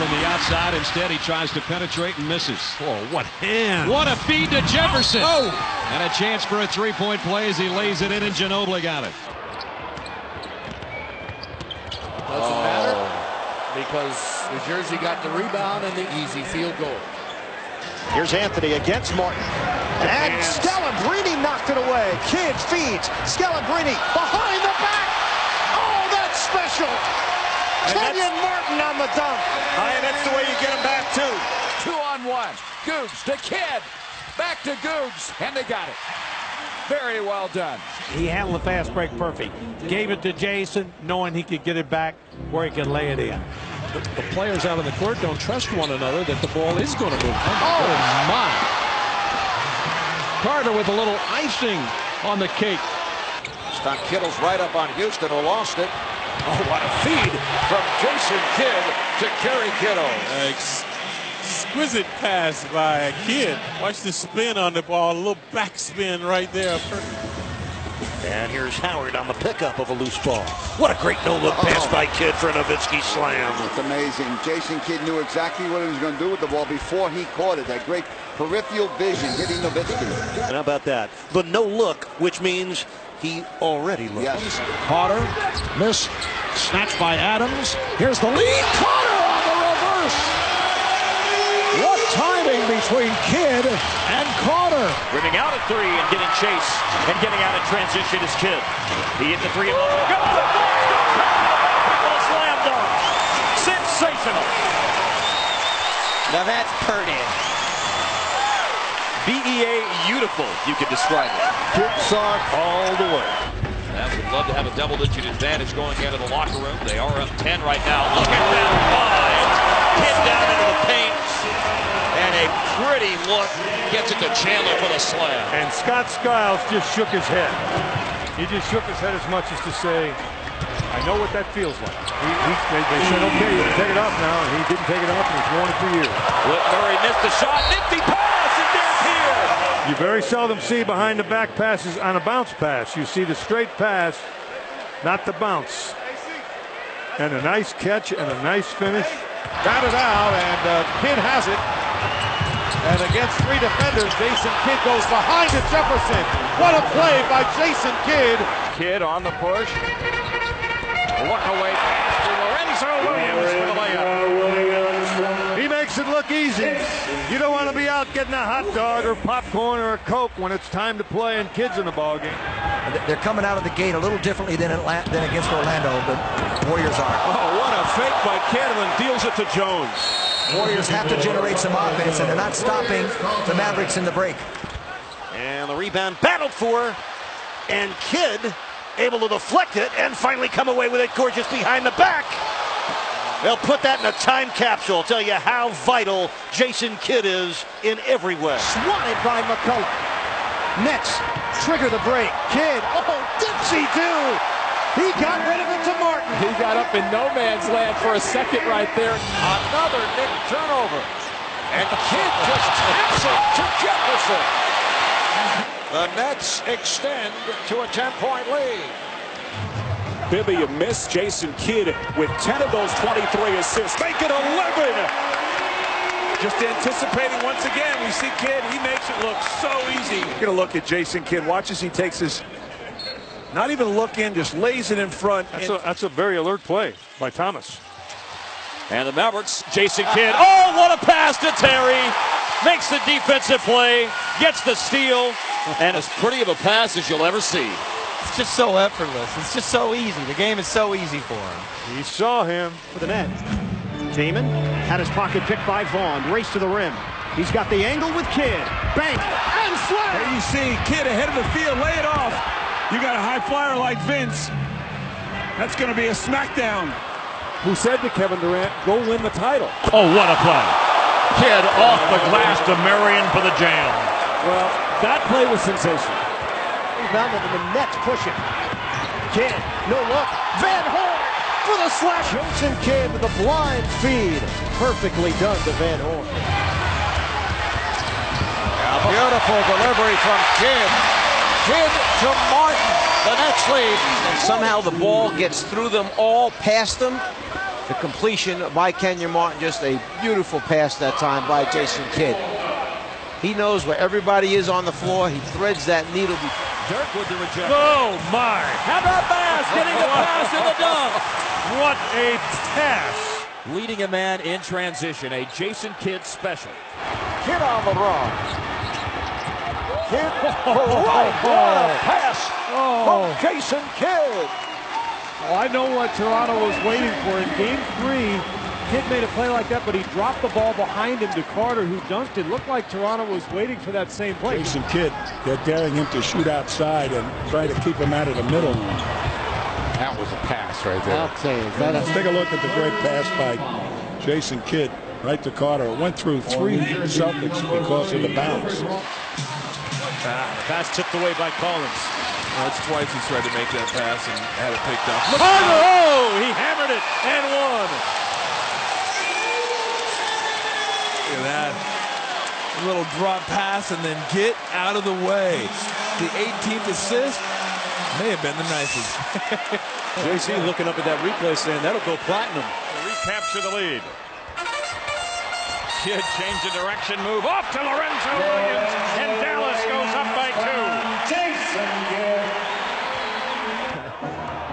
from the outside. Instead, he tries to penetrate and misses. Oh, what hand. What a feed to Jefferson. Oh. And a chance for a three-point play as he lays it in, and Ginobili got it. Doesn't matter because New Jersey got the rebound and the easy field goal. Here's Anthony against Martin. And Scalabrine knocked it away. Kidd feeds. Scalabrine behind the back. Oh, that's special. Kenyon Martin on the dunk. And that's the way you get him back, too. 2-on-1. Googs to Kidd. Back to Googs. And they got it. Very well done. He handled the fast break perfect. Gave it to Jason, knowing he could get it back where he could lay it in. The players out on the court don't trust one another that the ball is going to move. Oh, my. Carter with a little icing on the cake. Scott Kittle's right up on Houston, who lost it. Oh, what a feed from Jason Kidd to Kerry Kittle. Exquisite pass by Kidd. Watch the spin on the ball, a little backspin right there. And here's Howard on the pickup of a loose ball. What a great no-look pass by Kidd for a Nowitzki slam. It's amazing. Jason Kidd knew exactly what he was going to do with the ball before he caught it. That great peripheral vision hitting Nowitzki. And how about that? The no-look, which means he already looked. Yes. Carter, miss, snatched by Adams. Here's the lead. Carter on the reverse. What timing between Kidd and Carter. Rimming out at three and getting chase and getting out of transition is Kidd. He hit the three and go. Slam dunk. Sensational. Now that's Purdue. BEA beautiful, you could describe it. Kidd saw it all the way. Mavs would love to have a double-digit advantage going into the locker room. They are up 10 right now. Look at that find. Kidd down into the paint. And a pretty look gets it to Chandler for the slam. And Scott Skiles just shook his head. He just shook his head as much as to say, I know what that feels like. They said, okay, you can take it off now, and he didn't take it off, and he's worn it for years. Whit Murray missed the shot. Nifty pass, and there's here. You very seldom see behind-the-back passes on a bounce pass. You see the straight pass, not the bounce. And a nice catch and a nice finish. Got it out, and Kidd has it. And against three defenders, Jason Kidd goes behind to Jefferson. What a play by Jason Kidd. Kidd on the push. Look away pass to Lorenzo Williams for the layup. He makes it look easy. You don't want to be out getting a hot dog or popcorn or a Coke when it's time to play and Kidd's in the ballgame. They're coming out of the gate a little differently than against Orlando, but Warriors are. Oh, what a fake by Kidd, and deals it to Jones. Warriors have to generate some offense, and they're not stopping the Mavericks in the break. And the rebound battled for, and Kidd able to deflect it and finally come away with it gorgeous behind the back. They'll put that in a time capsule. Tell you how vital Jason Kidd is in every way. Swatted by McCullough. Nets trigger the break. Kidd, oh, dipsy do. He got rid of it to Martin. He got up in no man's land for a second right there. Another Knick turnover. And Kidd just taps it to Jefferson. The Nets extend to a 10-point lead. Bibby, you missed Jason Kidd with 10 of those 23 assists. Make it 11. Just anticipating once again, we see Kidd, he makes it look so easy. You're going to look at Jason Kidd. Watch as he takes his, not even look in, just lays it in front. That's a very alert play by Thomas. And the Mavericks, Jason Kidd. Oh, what a pass to Terry. Makes the defensive play, gets the steal, and as pretty of a pass as you'll ever see. It's just so effortless. It's just so easy. The game is so easy for him. He saw him. For the net. Damon had his pocket picked by Vaughn. Race to the rim. He's got the angle with Kidd. Bank and slam. There you see Kidd ahead of the field, lay it off. You got a high flyer like Vince. That's going to be a smackdown. Who said to Kevin Durant, go win the title. Oh, what a play. Kidd off the glass to Marion for the jam. Well, that play was sensational. Rebounded and the Nets push it. Kidd, no look. Van Horn for the slash. Jason Kidd with a blind feed. Perfectly done to Van Horn. A beautiful delivery from Kidd. Kidd to Martin. The Nets lead. And somehow the ball gets through them all, past them, The completion by Kenyon Martin, just a beautiful pass that time by Jason Kidd. He knows where everybody is on the floor. He threads that needle. Dirk with the rejection. Oh, my. How about Bass getting the pass in the dunk? What a pass. Leading a man in transition, a Jason Kidd special. Kidd on the run. Kidd right. What a pass from Jason Kidd. Well, I know what Toronto was waiting for. In Game 3, Kidd made a play like that, but he dropped the ball behind him to Carter, who dunked it. Looked like Toronto was waiting for that same play. Jason Kidd, they're daring him to shoot outside and try to keep him out of the middle. That was a pass right there. I'll tell you, Let's take a look at the great pass by Jason Kidd right to Carter. It went through 3 Celtics because of the bounce. the pass tipped away by Collins. That's twice he's tried to make that pass and had it picked up. Carter, oh, he hammered it and won. Look at that. A little drop pass and then get out of the way. The 18th assist may have been the nicest. JC looking up at that replay saying that'll go platinum. Recapture the lead. Kidd change the direction, move off to Lorenzo Williams, and Dallas goes up by 2.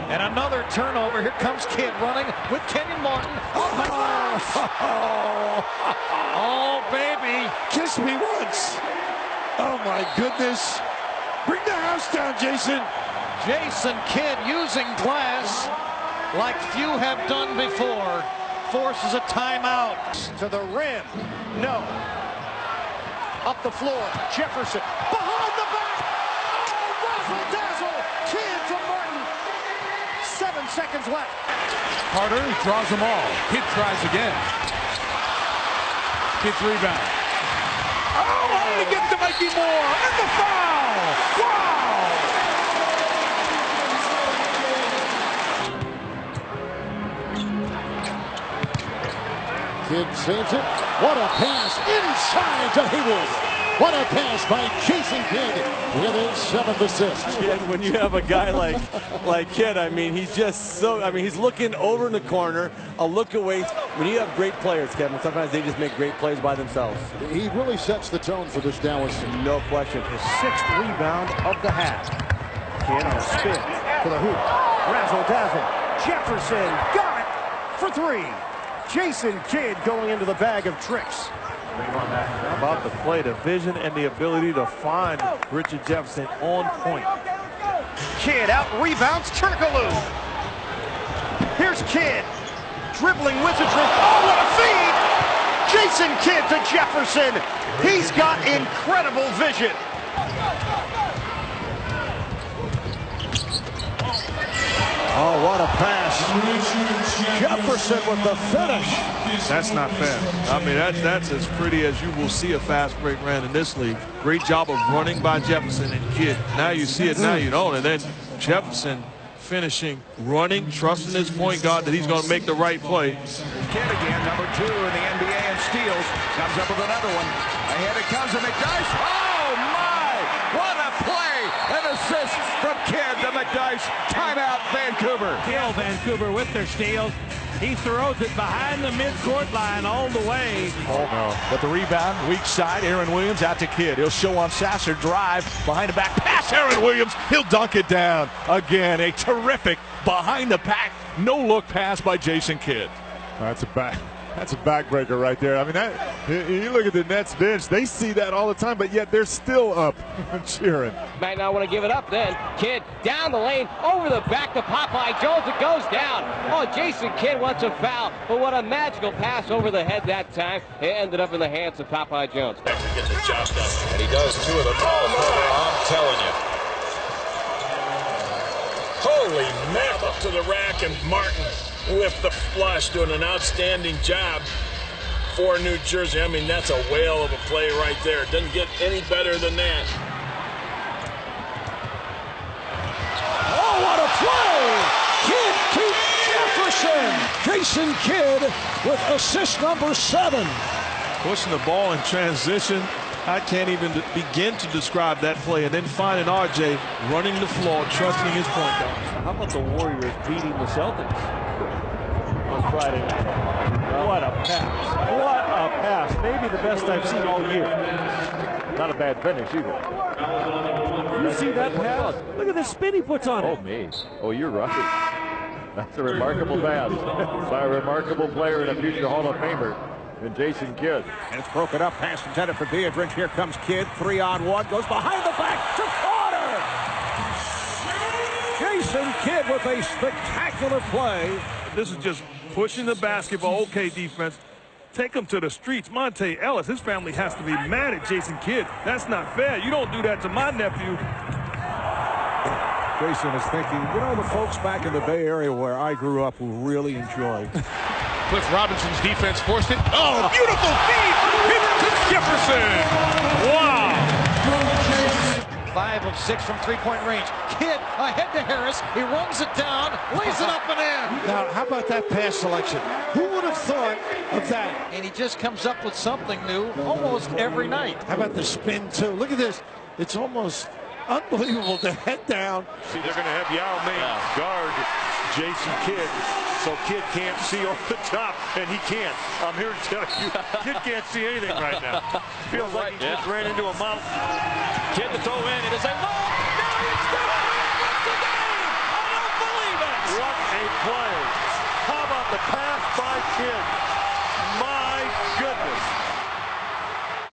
And another turnover. Here comes Kidd running with Kenyon Martin. Oh, baby. Kiss me once. Oh, my goodness. Bring the house down, Jason. Jason Kidd using glass like few have done before. Forces a timeout. To the rim. No. Up the floor. Jefferson. Behind the back. Oh, razzle dazzle. Kidd to Martin. 7 seconds left. Carter draws them all. Kidd tries again. Kidd's rebound. Oh, how did he get to Mikey Moore? And the foul! Wow! Kidd saves it. What a pass inside to Haywood. What a pass by Jason Kidd with his 7th assist. When you have a guy like Kidd, I mean, he's just so, I mean, he's looking over in the corner, a look away. When you have great players, Kevin, sometimes they just make great plays by themselves. He really sets the tone for this Dallas team. No question. His 6th rebound of the half. Kidd on a spin to the hoop. Razzle dazzle. Jefferson got it for 3. Jason Kidd going into the bag of tricks. How about the play, the vision, and the ability to find Richard Jefferson on point. Kidd out rebounds Turkoglu. Here's Kidd dribbling wizardry. Oh, what a feed! Jason Kidd to Jefferson. He's got incredible vision. Oh, what a pass. Jefferson with the finish. That's not fair. I mean, that's as pretty as you will see a fast break ran in this league. Great job of running by Jefferson and Kidd. Now you see it, now you don't. And then Jefferson finishing, running, trusting his point guard that he's going to make the right play. Kidd again, number 2 in the NBA in steals. Comes up with another one. Ahead it comes to McDyess. Oh, my! What a play! An assist from Kidd to McDyess. Timeout, Vancouver. Kill Vancouver with their steals. He throws it behind the midcourt line all the way. Oh, no. But the rebound, weak side, Aaron Williams out to Kidd. He'll show on Sasser, drive, behind the back, pass Aaron Williams. He'll dunk it down. Again, a terrific behind-the-back, no-look pass by Jason Kidd. That's a backbreaker right there. I mean, you look at the Nets bench, they see that all the time, but yet they're still up cheering. Might not want to give it up then. Kidd down the lane, over the back to Popeye Jones. It goes down. Oh, Jason Kidd wants a foul, but what a magical pass over the head that time. It ended up in the hands of Popeye Jones. Get the job done, and he does 2 of them. I'm telling you. Holy map up to the rack, and Martin with the flush, doing an outstanding job for New Jersey. I mean, that's a whale of a play right there. It doesn't get any better than that. Oh, what a play! Kidd to Jefferson. Jason Kidd with assist number 7. Pushing the ball in transition. I can't even begin to describe that play. And then finding RJ running the floor, trusting his point guard. How about the Warriors beating the Celtics? on a Friday night. What a pass. What a pass. Maybe the best I've seen all year. Not a bad finish either. You see that pass? Look at the spin he puts on it. Oh, me. Oh, you're right. That's a remarkable pass by a remarkable player and a future Hall of Famer in Jason Kidd. And it's broken up. Pass intended for Diedrich. Here comes Kidd. 3-on-1. Goes behind the back to Carter. Jason Kidd with a spectacular play. This is just pushing the basketball. Okay, defense. Take him to the streets. Monte Ellis, his family has to be mad at Jason Kidd. That's not fair. You don't do that to my nephew. Jason is thinking, you know, the folks back in the Bay Area where I grew up will really enjoy. Cliff Robinson's defense forced it. Oh, beautiful feed to Jefferson. Wow. 5 of 6 from three-point range. Kidd ahead to Harris. He runs it down, lays it up and in. Now, how about that pass selection? Who would have thought of that? And he just comes up with something new almost every night. How about the spin, too? Look at this. It's almost unbelievable to head down. See, they're going to have Yao Ming guard Jason Kidd, so Kidd can't see over the top, and he can't. I'm here to tell you, Kidd can't see anything right now. Feels like he just ran into a mountain. Kidd to throw in. It is a low. Now he's going to win the game. I don't believe it. What a play. How about the pass by Kidd? My goodness.